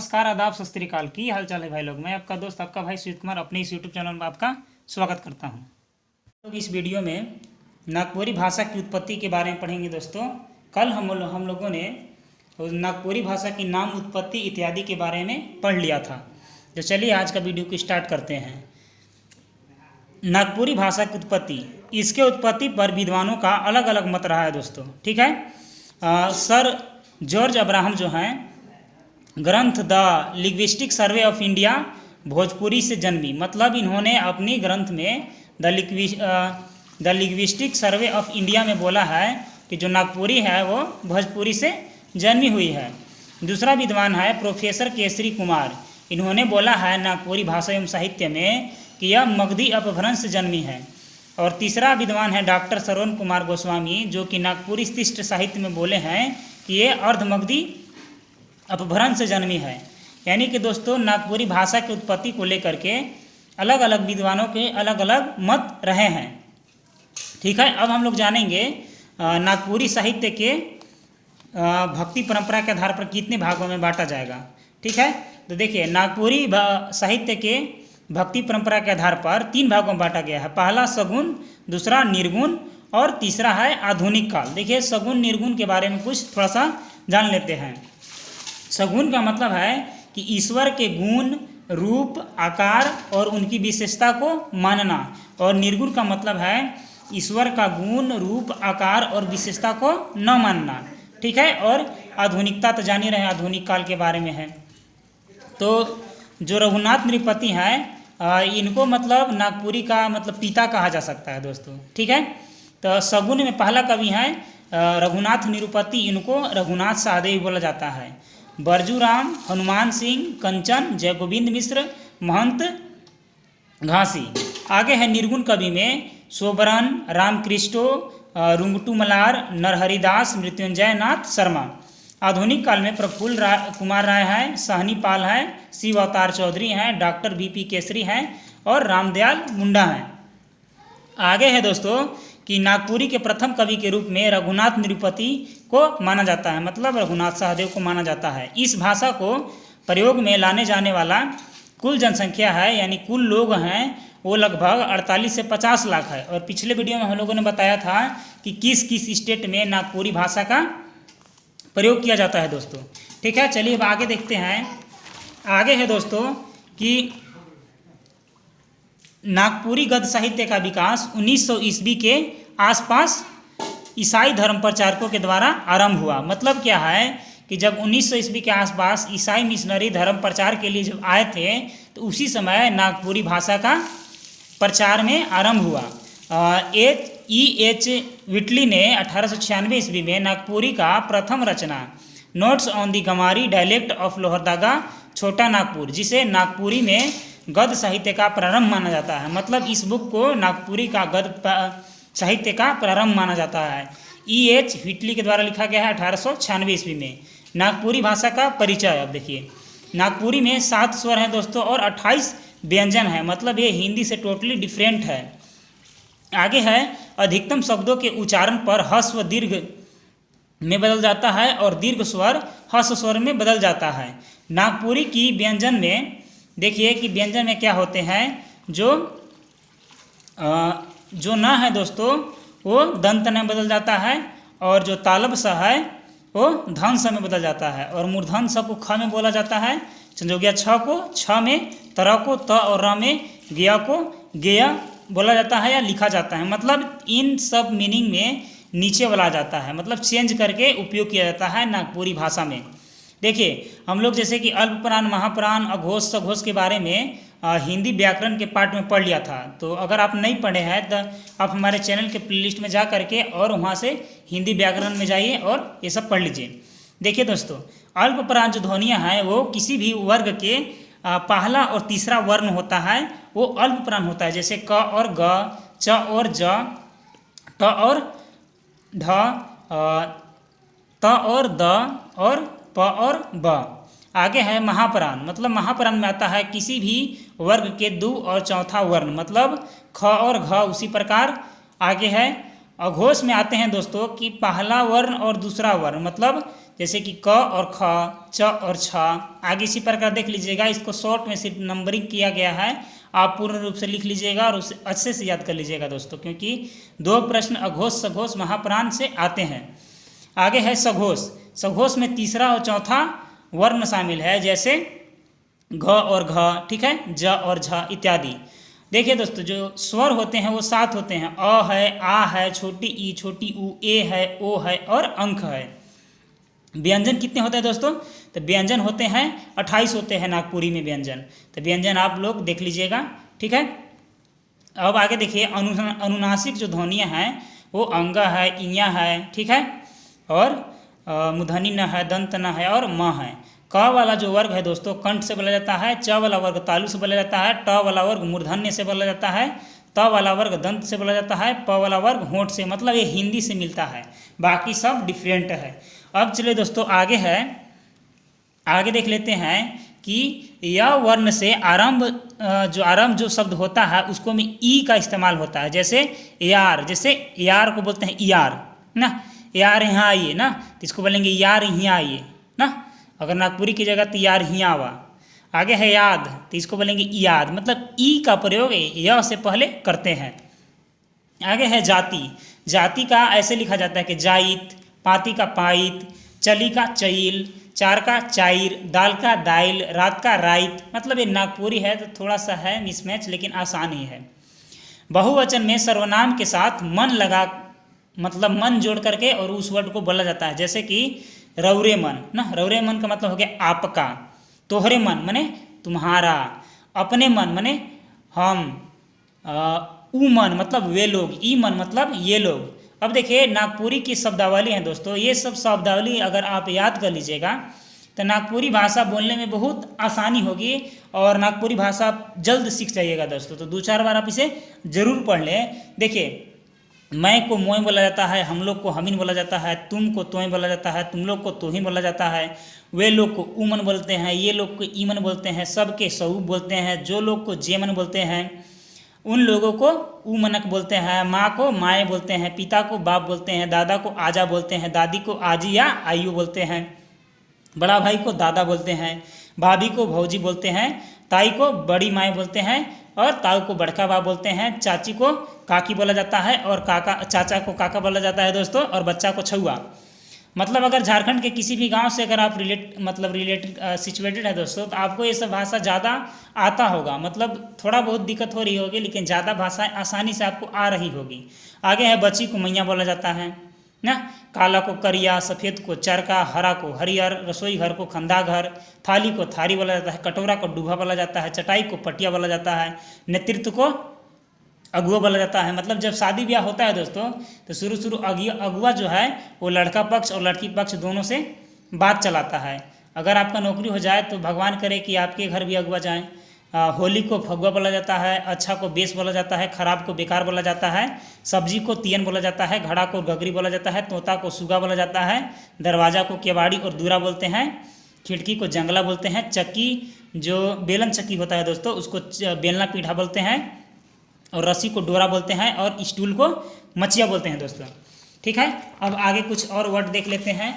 नमस्कार, आदाब, सत श्री अकाल। की हाल चाल है भाई लोग। मैं आपका दोस्त, आपका भाई सुजीत कुमार अपने इस यूट्यूब चैनल में आपका स्वागत करता हूं। तो इस वीडियो में नागपुरी भाषा की उत्पत्ति के बारे में पढ़ेंगे दोस्तों। कल हम लोगों ने नागपुरी भाषा की नाम, उत्पत्ति इत्यादि के बारे में पढ़ लिया था। तो चलिए आज का वीडियो को स्टार्ट करते हैं। नागपुरी भाषा की उत्पत्ति, इसके उत्पत्ति पर विद्वानों का अलग अलग मत रहा है दोस्तों। ठीक है। सर जॉर्ज अब्राहम जो हैं, ग्रंथ the linguistic survey of India Bhojpuri से जन्मी, मतलब इन्होंने अपनी ग्रंथ में the linguistic survey of India में बोला है कि जो नागपुरी है वो भोजपुरी से जन्मी हुई है। दूसरा विद्वान है प्रोफेसर केसरी कुमार, इन्होंने बोला है नागपुरी भाषा एवं साहित्य में कि यह मगधी अपभ्रंश से जन्मी है। और तीसरा विद्वान है डॉक्टर श्रवण कुमार गोस्वामी, जो कि नागपुरी शिष्ट साहित्य में बोले हैं कि ये अर्धमगधी अपभ्रंश से जन्मी है। यानी कि दोस्तों नागपुरी भाषा की उत्पत्ति को लेकर के अलग अलग विद्वानों के अलग अलग मत रहे हैं। ठीक है। अब हम लोग जानेंगे नागपुरी साहित्य के भक्ति परंपरा के आधार पर कितने भागों में बांटा जाएगा। ठीक है। तो देखिए, नागपुरी साहित्य के भक्ति परंपरा के आधार पर 3 भागों में बांटा गया है। पहला सगुन, दूसरा निर्गुण और तीसरा है आधुनिक काल। देखिए, सगुन निर्गुण के बारे में कुछ थोड़ा सा जान लेते हैं। सगुण का मतलब है कि ईश्वर के गुण, रूप, आकार और उनकी विशेषता को मानना, और निर्गुण का मतलब है ईश्वर का गुण, रूप, आकार और विशेषता को न मानना। ठीक है। और आधुनिकता तो जान ही रहे, आधुनिक काल के बारे में है। तो जो रघुनाथ नृपति हैं, इनको मतलब नागपुरी का मतलब पिता कहा जा सकता है दोस्तों। ठीक है। तो सगुन में पहला कवि हैं रघुनाथ निरुपति, इनको रघुनाथ सहदेव बोला जाता है। बरजूराम, हनुमान सिंह, कंचन, जयगोविंद मिश्र, महंत घासी। आगे है निर्गुण कवि में सोबरन, रामकृष्टो, रुंगटू मलार, नरहरिदास, मृत्युंजय नाथ शर्मा। आधुनिक काल में प्रफुल्ल कुमार राय हैं, सहनी पाल हैं, शिव अवतार चौधरी हैं, डॉक्टर बीपी केसरी हैं और रामदयाल मुंडा हैं। आगे है दोस्तों कि नागपुरी के प्रथम कवि के रूप में रघुनाथ निरुपति को माना जाता है, मतलब रघुनाथ सहदेव को माना जाता है। इस भाषा को प्रयोग में लाने जाने वाला कुल जनसंख्या है, यानी कुल लोग हैं, वो लगभग 48 से 50 लाख है। और पिछले वीडियो में हम लोगों ने बताया था कि किस किस स्टेट में नागपुरी भाषा का प्रयोग किया जाता है दोस्तों। ठीक है। चलिए अब आगे देखते हैं। आगे है दोस्तों कि नागपुरी गद्य साहित्य का विकास 1900 ईस्वी के आसपास ईसाई धर्म प्रचारकों के द्वारा आरंभ हुआ। मतलब क्या है कि जब 1900 ईस्वी के आसपास ईसाई मिशनरी धर्म प्रचार के लिए जब आए थे, तो उसी समय नागपुरी भाषा का प्रचार में आरंभ हुआ। एच विटली ने 1896 ईस्वी में नागपुरी का प्रथम रचना notes on the Gamari dialect of Lohardaga Chhota Nagpur, जिसे नागपुरी में गद्य साहित्य का प्रारंभ माना जाता है। मतलब इस बुक को नागपुरी का गद्य साहित्य का प्रारंभ माना जाता है। एच विटली के द्वारा लिखा गया है 1896 ईस्वी में। नागपुरी भाषा का परिचय, अब देखिए, नागपुरी में 7 स्वर हैं दोस्तों और 28 व्यंजन है, मतलब ये हिंदी से टोटली डिफरेंट है। आगे है अधिकतम शब्दों के उच्चारण पर ह्रस्व दीर्घ में बदल जाता है और दीर्घ स्वर ह्रस्व स्वर में बदल जाता है। नागपुरी की व्यंजन में देखिए कि व्यंजन में क्या होते हैं, जो न है दोस्तों वो दंत में बदल जाता है, और जो तालब सा है वो धन स में बदल जाता है, और मूर्धन स को ख में बोला जाता है, संजोगिया छ को छ में, तरह को त और र में, गया को गेया बोला जाता है या लिखा जाता है। मतलब इन सब मीनिंग में नीचे वाला जाता है, मतलब चेंज करके उपयोग किया जाता है नागपुरी भाषा में। देखिए, हम लोग जैसे कि अल्पप्राण, महाप्राण, अघोष, सघोष के बारे में हिंदी व्याकरण के पार्ट में पढ़ लिया था। तो अगर आप नहीं पढ़े हैं तो आप हमारे चैनल के प्लेलिस्ट में जा करके और वहाँ से हिंदी व्याकरण में जाइए और ये सब पढ़ लीजिए। देखिए दोस्तों, अल्पप्राण जो ध्वनियाँ हैं वो किसी भी वर्ग के पहला और तीसरा वर्ण होता है, वो अल्पप्राण होता है। जैसे क और ग, च और ज, ट और ढ, त और द और प और ब। आगे है महाप्राण, मतलब महाप्राण में आता है किसी भी वर्ग के 2 और चौथा वर्ण, मतलब ख और घ। उसी प्रकार आगे है अघोष में आते हैं दोस्तों कि पहला वर्ण और दूसरा वर्ण, मतलब जैसे कि क और ख, च और छ। आगे इसी प्रकार देख लीजिएगा, इसको शॉर्ट में सिर्फ नंबरिंग किया गया है, आप पूर्ण रूप से लिख लीजिएगा और उसे अच्छे से याद कर लीजिएगा दोस्तों, क्योंकि 2 प्रश्न अघोष सघोष महाप्राण से आते हैं। आगे है सघोष। सघोष में तीसरा और चौथा वर्ण शामिल है, जैसे घ और घ, ठीक है, ज और झ इत्यादि। देखिए दोस्तों, जो स्वर होते हैं वो 7 होते हैं। अ है, आ है, छोटी ई, छोटी ऊ, ए है, ओ है और अंक है। व्यंजन कितने होते हैं दोस्तों? तो व्यंजन होते हैं 28 होते हैं नागपुरी में व्यंजन। तो व्यंजन आप लोग देख लीजिएगा, ठीक है। अब आगे देखिए, अनुनासिक जो ध्वनियाँ हैं वो अंग है, इया है, ठीक है, और मूर्धनि न है, दंत न है और म है। क वाला जो वर्ग है दोस्तों कंठ से बोला जाता है, च वाला वर्ग तालु से बोला जाता है, ट वाला वर्ग मूर्धन्य से बोला जाता है, त वाला वर्ग दंत से बोला जाता है, प वाला वर्ग होंठ से। मतलब ये हिंदी से मिलता है, बाकी सब डिफरेंट है। अब चलिए दोस्तों आगे है, आगे देख लेते हैं कि यह वर्ण से आरंभ जो शब्द होता है उसको में ई का इस्तेमाल होता है। जैसे यार, जैसे यार को बोलते हैं यार ना, यार यहाँ आइए ना, तो इसको बोलेंगे यार यहाँ आइए ना। अगर नागपुरी की जगह तो यार यहाँ आवा। आगे है याद, तो इसको बोलेंगे याद। मतलब ई का प्रयोग यह से पहले करते हैं। आगे है जाति। जाति का ऐसे लिखा जाता है कि जाइत, पाती का पाइत, चली का चईल, चार का चाइर, दाल का दाइल, रात का राइत। मतलब ये नागपुरी है तो थोड़ा सा है मिसमैच, लेकिन आसान ही है। बहुवचन में सर्वनाम के साथ मन लगा, मतलब मन जोड़ करके और उस वर्ड को बोला जाता है। जैसे कि रौरे मन ना, रौरे मन का मतलब हो गया आपका, तोहरे मन माने तुम्हारा, अपने मन माने हम, ऊ मन मतलब वे लोग, ई मन मतलब ये लोग। अब देखिए नागपुरी की शब्दावली है दोस्तों, ये सब शब्दावली अगर आप याद कर लीजिएगा तो नागपुरी भाषा बोलने में बहुत आसानी होगी और नागपुरी भाषा जल्द सीख जाइएगा दोस्तों। तो 2-4 बार आप इसे ज़रूर पढ़ लें। देखिए, मैं को मोय बोला जाता है, हम लोग को हमीन बोला जाता है, तुम को तोय बोला जाता है, तुम लोग को तोही बोला जाता है, वे लोग को उमन बोलते हैं, ये लोग को ईमन बोलते हैं, सबके सऊब बोलते हैं, जो लोग को जेमन बोलते हैं, उन लोगों को उमनक बोलते हैं, माँ को माए बोलते हैं, पिता को बाप बोलते हैं, दादा को आजा बोलते हैं, दादी को आजी या आयु बोलते हैं, बड़ा भाई को दादा बोलते हैं, भाभी को भौजी बोलते हैं, ताई को बड़ी माए बोलते हैं और ताऊ को बड़का बाप बोलते हैं, चाची को काकी बोला जाता है और चाचा को काका बोला जाता है दोस्तों, और बच्चा को छुआ। मतलब अगर झारखंड के किसी भी गांव से अगर आप रिलेटेड सिचुएटेड है दोस्तों, तो आपको ये सब भाषा ज़्यादा आता होगा। मतलब थोड़ा बहुत दिक्कत हो रही होगी, लेकिन ज़्यादा भाषाएं आसानी से आपको आ रही होगी। आगे है बच्ची को मैया बोला जाता है ना, काला को करिया, सफ़ेद को चरका, हरा को हरियर, रसोई घर को खंदा घर, थाली को थारी बोला जाता है, कटोरा को डूबा बोला जाता है, चटाई को पटिया बोला जाता है, नेतृत्व को अगुआ बोला जाता है। मतलब जब शादी ब्याह होता है दोस्तों, तो शुरू अगुआ जो है वो लड़का पक्ष और लड़की पक्ष दोनों से बात चलाता है। अगर आपका नौकरी हो जाए तो भगवान करे कि आपके घर भी अगुआ जाए। होली को फगुआ बोला जाता है, अच्छा को बेस बोला जाता है, खराब को बेकार बोला जाता है, सब्जी को तियन बोला जाता है, घड़ा को गगरी बोला जाता है, तोता को सुगा बोला जाता है, दरवाजा को केवाड़ी और दूरा बोलते हैं, खिड़की को जंगला बोलते हैं, चक्की जो बेलन चक्की होता है दोस्तों उसको बेलना पीढ़ा बोलते हैं, और रस्सी को डोरा बोलते हैं, और स्टूल को मचिया बोलते हैं दोस्तों। ठीक है, अब आगे कुछ और वर्ड देख लेते हैं।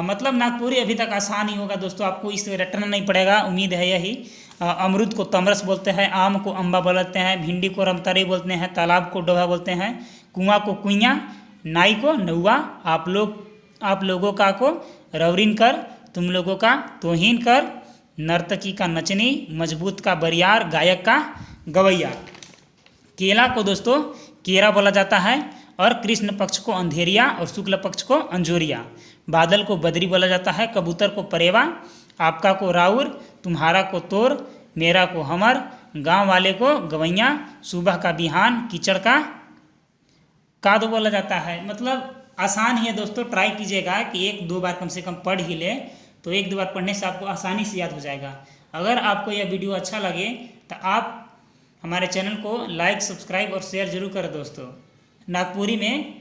मतलब नागपुरी अभी तक आसान ही होगा दोस्तों, आपको इस रटना नहीं पड़ेगा, उम्मीद है यही। अमरूद को तमरस बोलते हैं, आम को अम्बा बोलते हैं, भिंडी को रमतरी बोलते हैं, तालाब को डोभा बोलते हैं, कुआं को कुइयाँ, नाई को नौवा, आप लोगों का को रवरिन कर, तुम लोगों का तोहिन कर, नर्तकी का नचनी, मजबूत का बरियार, गायक का गवैया। केला को दोस्तों केरा बोला जाता है, और कृष्ण पक्ष को अंधेरिया और शुक्ल पक्ष को अंजोरिया। बादल को बदरी बोला जाता है, कबूतर को परेवा, आपका को राउर, तुम्हारा को तोर, मेरा को हमर, गांव वाले को गवैया, सुबह का बिहान, कीचड़ का कादो बोला जाता है। मतलब आसान ही है दोस्तों, ट्राई कीजिएगा कि 1-2 बार कम से कम पढ़ ही ले, तो 1-2 बार पढ़ने से आपको आसानी से याद हो जाएगा। अगर आपको यह वीडियो अच्छा लगे तो आप हमारे चैनल को लाइक, सब्सक्राइब और शेयर जरूर करें दोस्तों। नागपुरी में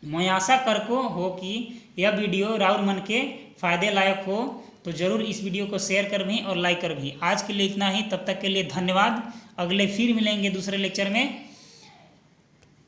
मैं आशा करको हो कि यह वीडियो राउर मन के फ़ायदे लायक हो, तो ज़रूर इस वीडियो को शेयर कर भी और लाइक कर भी। आज के लिए इतना ही, तब तक के लिए धन्यवाद। अगले फिर मिलेंगे दूसरे लेक्चर में।